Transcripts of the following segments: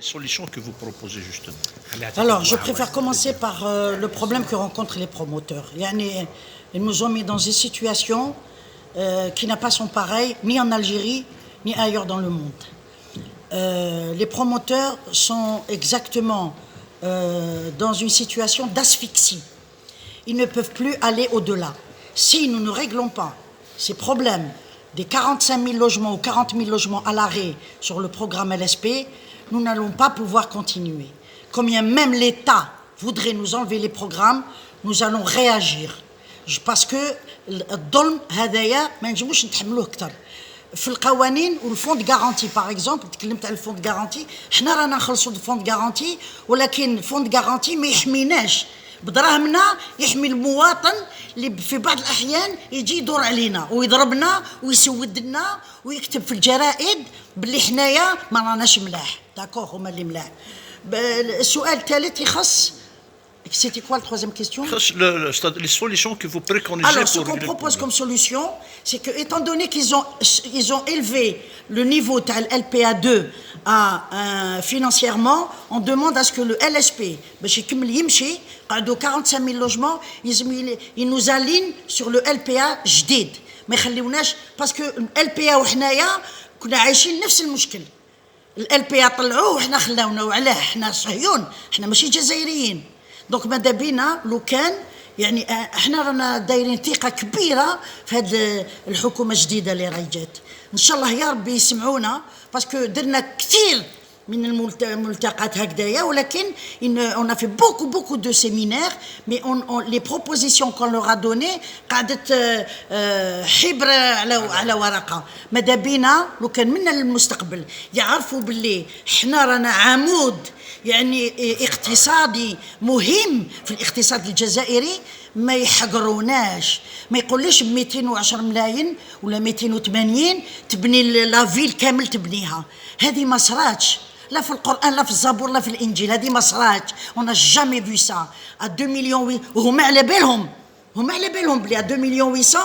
solutions que vous proposez justement. Alors, je préfère commencer par le problème que rencontrent les promoteurs. Ils nous ont mis dans une situation qui n'a pas son pareil, ni en Algérie, ni ailleurs dans le monde. Les promoteurs sont exactement dans une situation d'asphyxie. Ils ne peuvent plus aller au-delà. Si nous ne réglons pas ces problèmes des 45 000 logements ou 40 000 logements à l'arrêt sur le programme LSP, nous n'allons pas pouvoir continuer. Combien même l'État voudrait nous enlever les programmes, nous allons réagir. Parce que الظلم هذايا ما نجموش نتحملوه أكثر. في القوانين والفوند غارانتي باغ اكزومبل تكلمت على الفوند غارانتي، حنا رانا نخلصوا الفوند غارانتي، ولكن الفوند غارانتي ما يحميناش بدراهمنا، يحمي المواطن اللي في بعض الاحيان يجي يدور علينا ويضربنا ويسود لنا ويكتب في الجرائد باللي حنايا ما راناش ملاح. داكوغ هما اللي ملاح. السؤال الثالث يخص c'était quoi la troisième question? Les solutions que vous préconisez. Alors, ce qu'on propose comme solution, c'est que, étant donné qu'ils ont élevé le niveau de LPA2 financièrement, on demande à ce que le LSP, de 45 000 logements, ils nous alignent sur le LPA جديد. ما يخليوناش باسكو LPA وحنايا كنا عايشين نفس المشكل. الLPA طلعوه وحنا خلاونا، وعلاه حنا صهيون، حنا ماشي جزائريين. دونك ماذا بينا لو كان يعني احنا رانا دايرين ثقه كبيره في هذه الحكومه الجديده اللي راهي جات. ان شاء الله يا ربي يسمعونا باسكو درنا كثير من الملتقات هكذايا، ولكن on a fait beaucoup de séminaires, mais les propositions qu'on leur a données قعدت حبر على ورقه. ماذا بينا لو كان منا للمستقبل يعرفوا باللي احنا رانا عمود يعني اقتصادي مهم في الاقتصاد الجزائري، ما يحقروناش، ما يقوليش ب 210 ملايين ولا 280 تبني لافيل كامل تبنيها. هذه ما صراتش لا في القرآن لا في الزبور لا في الإنجيل، هذه ما صراتش. on n'a jamais vu ça à 2 millions. وهم على بالهم بلي à 2 millions 800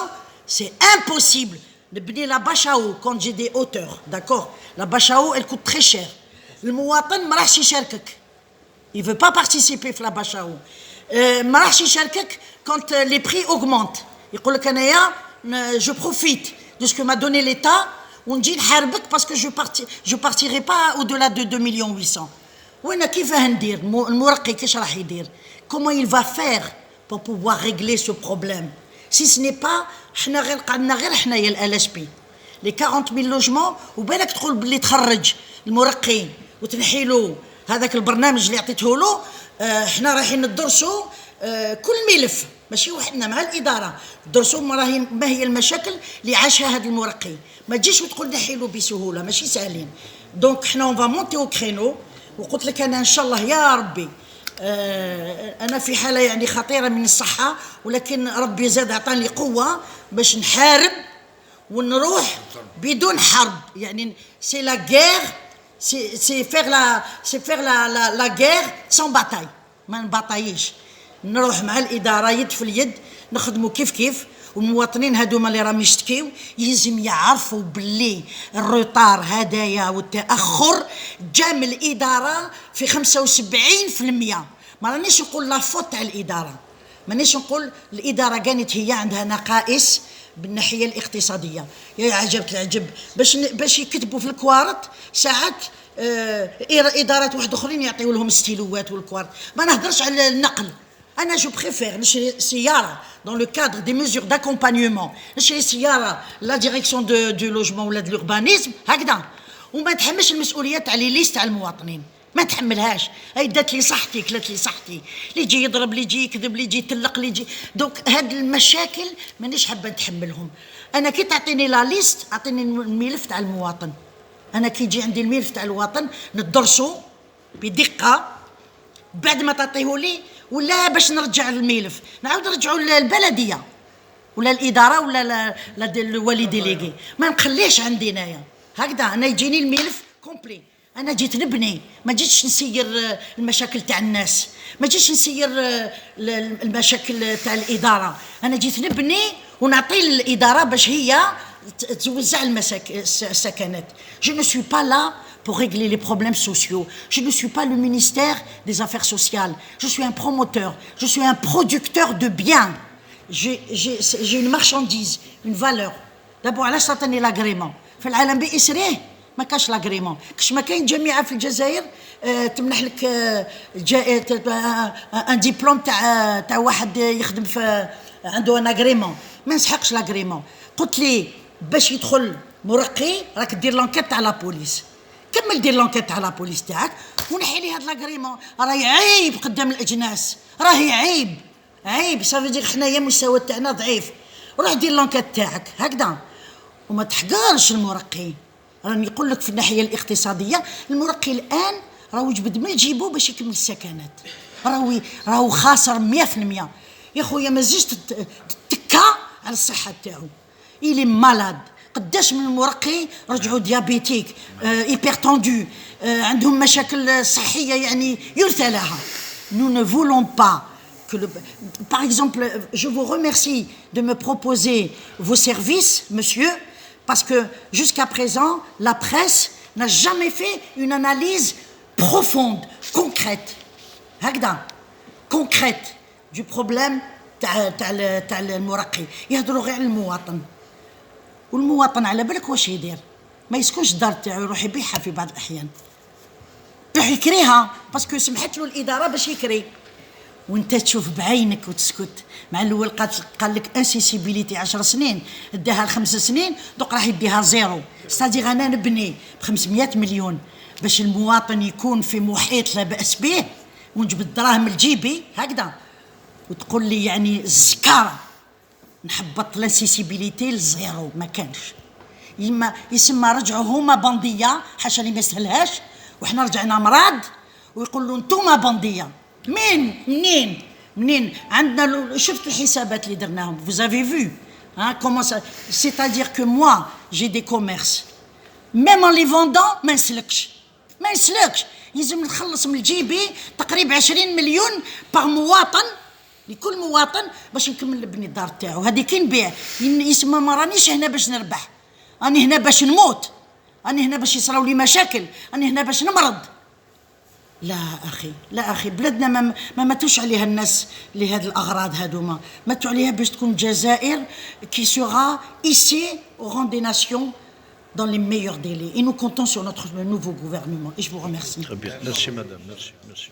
c'est impossible نبني لا باشاو. quand j'ai des hauteurs d'accord, la bachao elle coûte très cher. المواطن ما راحش يشاركك، il veut pas participer في لا باشاو. ما راحش يشاركك quand les prix augmentent. يقول لك انايا je profite de ce que m'a donné l'État ونجي نحاربك parce que je partirai pas au-delà de 2 millions 800. وانا كيفاه ندير؟ المرقي كيش راح يدير؟ comment il va faire pour pouvoir régler ce problème si ce n'est pas حنا غير قعدنا غير حنايا ال LSP les 40 000 logements وبالك تقول باللي تخرج المرقي وتنحيلو هذاك البرنامج اللي عطيته له. احنا رايحين ندرسوا كل ملف، ماشي وحدنا مع الاداره درسوا ما هي المشاكل اللي عاشها هذا المرقي. ما تجيش وتقول نحيلو بسهوله، ماشي ساهلين. دونك احنا اون فا مونتي او كرينو. وقلت لك انا ان شاء الله يا ربي انا في حاله يعني خطيره من الصحه، ولكن ربي زاد عطاني قوه باش نحارب ونروح بدون حرب. يعني سي لا غير c'est faire la guerre sans bataille. ما نباطايش، نروح مع الاداره يد في اليد نخدموا كيف والمواطنين هذوما اللي راهم يشتكيو يلزم يعرفوا باللي الروطار هدايا والتاخر جا من الاداره في 75%. ما رانيش نقول لا فوت تاع الاداره، مانيش نقول الاداره كانت هي عندها نقائص بالناحيه الاقتصاديه. يا عجبت العجب باش يكتبوا في الكوارت ساعات ادارات واحد اخرين يعطيو لهم ستيلوات والكوارت. ما نهضرش على النقل، انا جو بريفير نشري سياره dans le cadre des mesures d'accompagnement، نشري سياره لا ديريكسيون دو لوجمون ولا دو لوربانيزم هكذا، وما نتحملش المسؤوليه تاع لي ليست تاع المواطنين، ما نتحملهاش. هاي دات لي صحتي كلات لي صحتي، اللي يجي يضرب اللي يجي يكذب اللي يجي يتلق اللي يجي. دونك هاد المشاكل مانيش حابه نتحملهم. انا كي تعطيني لا ليست اعطيني الملف تاع المواطن. انا كي يجي عندي الملف تاع المواطن ندرسو بدقه بعد ما تعطيه لي، ولا باش نرجع الملف نعاود نرجعو للبلديه ولا الاداره ولا الولي ديليغي. ما نخليش عندي انايا هكذا. انا يجيني الملف كومبلي، انا جيت نبني، ما جيتش نسير المشاكل تاع الناس، ما جيتش نسير المشاكل تاع الاداره. انا جيت نبني ونعطي للاداره باش هي توزع السكنات. je ne suis pas là pour régler les problèmes sociaux. Je ne suis pas le ministère des Affaires sociales. Je suis un promoteur. Je suis un producteur de biens. J'ai une marchandise, une valeur. D'abord, علاش تعطيني لاغريمون؟ في العالم بإسره ما كاش لاغريمون. كاش ما كاين جامعة في الجزائر تمنح لك ان ديبلوم تاع واحد يخدم في عنده ان اغريمون، ما نسحقش لاغريمون. قلت لي باش يدخل مرقي راك دير لونكيت تاع لا بوليس. كمل دير لونكيت تاع لا بوليس تاعك ونحي لي هاد لاغريمون. راهي عيب قدام الاجناس، راهي عيب عيب. صافي دير حنايا المستوى تاعنا ضعيف. روح دير لونكيت تاعك هكذا وما تحقرش المرقي. راني نقول لك في الناحيه الاقتصاديه المرقي الان راهو يجبد من جيبو باش يكمل السكنات. راهو خاسر 100%. يا خويا ما تزيدش تتكا على الصحه تاعو. إلي مالاد. قداش من المرقي رجعوا ديابيتيك، هيبرتوندو، عندهم مشاكل صحيه يعني يرثى لها. Nous ne voulons pas que Par exemple, je vous remercie de me proposer vos services, monsieur, parce que jusqu'à présent, la presse n'a jamais fait une analyse profonde, concrète, concrète du problème تاع المرقي. يهضروا غير على المواطن، والمواطن على بالك واش يدير؟ ما يسكنش الدار تاعو، يروح يبيعها في بعض الأحيان، يروح يكريها باسكو سمحت له الإدارة باش يكري. وانت تشوف بعينك وتسكت. مع الاول قال لك انسيسيبيليتي 10 سنين، اداها ل5 سنين، دوك راح يديها زيرو. ستادير انا نبني ب 500 مليون باش المواطن يكون في محيط لا باس به ونجبد الدراهم لجيبي هكذا، وتقول لي يعني الزكاره نحبط لانسيسيبيليتي لزيرو. ما كانش. يسمى رجعوا هما بنديه، حاشا لي ما يسهلهاش، وحنا رجعنا مراد ويقولوا نتوما بنديه. منين عندنا؟ شفت الحسابات اللي درناهم. vous avez vu hein comment ça, c'est-à-dire que moi j'ai des commerces même en les vendant ما نسلكش. لازم نخلص من جيبي تقريبا 20 مليون باغ مواطن لكل مواطن باش نكمل نبني الدار تاعو. هذه كي نبيع يسمى ما رانيش هنا باش نربح، راني هنا باش نموت، راني هنا باش يصراو لي مشاكل، راني هنا باش نمرض. لا اخي بلادنا ما ماتوش عليها الناس لهذه الاغراض هذوما، ماتوا عليها باش تكون الجزائر qui sera ici au rang des nations dans les meilleurs délais. Et nous comptons sur notre nouveau gouvernement. Et je vous remercie. Très bien. Merci madame. Merci.